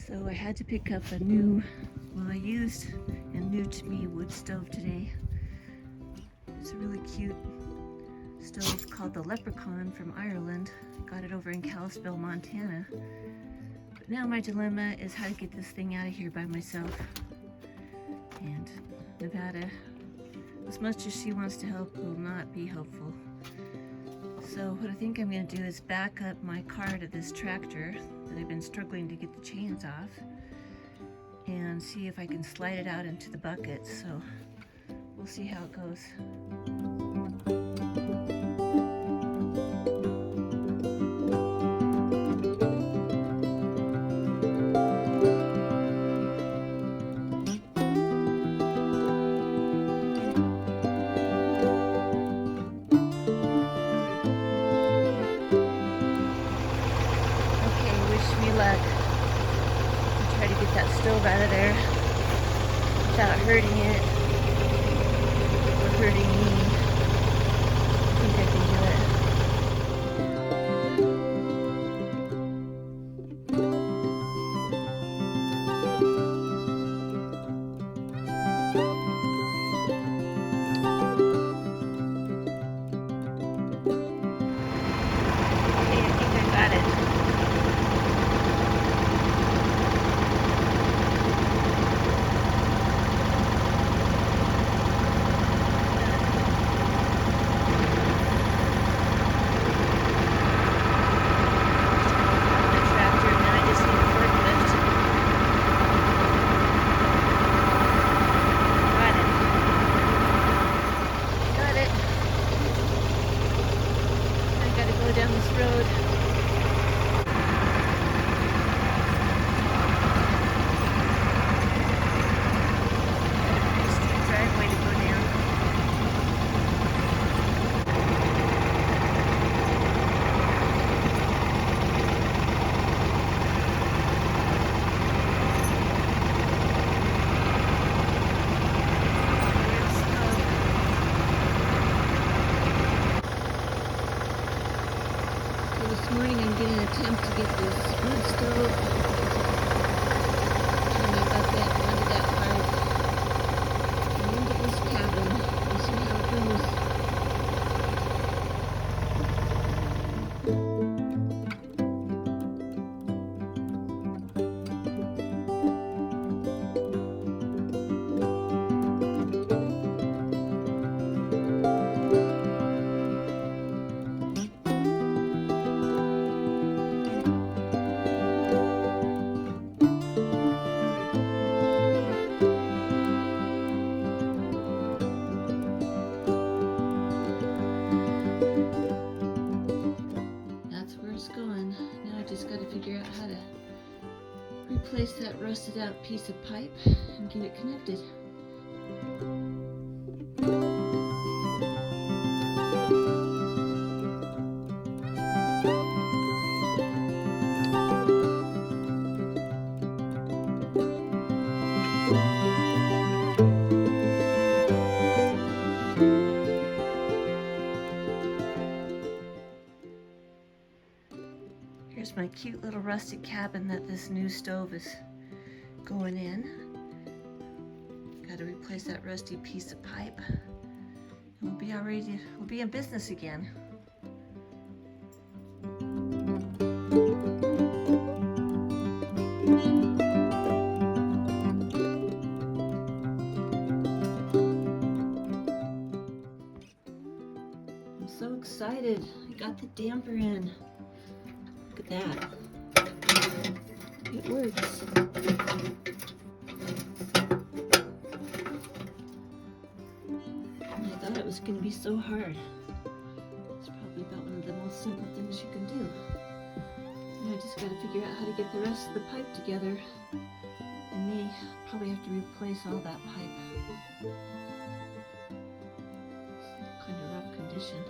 So I had to pick up a new, I used a new to me wood stove today. It's a really cute stove called the Leprechaun from Ireland. Got it over in Kalispell, Montana. But now my dilemma is how to get this thing out of here by myself. And Nevada, as much as she wants to help, will not be helpful. So what I think I'm going to do is back up my car to this tractor that I've been struggling to get the chains off and see if I can slide it out into the bucket. So we'll see how it goes. Luck. I'll try to get that stove out of there without hurting it or hurting me. I think I can do it. Okay, I think I got it. Down this road. Steep driveway to go down. This morning I'm going to attempt to get this wood stove, turn my bucket onto that part, and into this cabin. We'll see how it goes. Just got to figure out how to replace that rusted out piece of pipe and get it connected. Here's my cute little rustic cabin that this new stove is going in. Got to replace that rusty piece of pipe. And we'll be in business again. I'm so excited. I got the damper in. Look at that. It works. I thought it was going to be so hard. It's probably about one of the most simple things you can do. And I just got to figure out how to get the rest of the pipe together. And may probably have to replace all that pipe. It's kind of rough condition.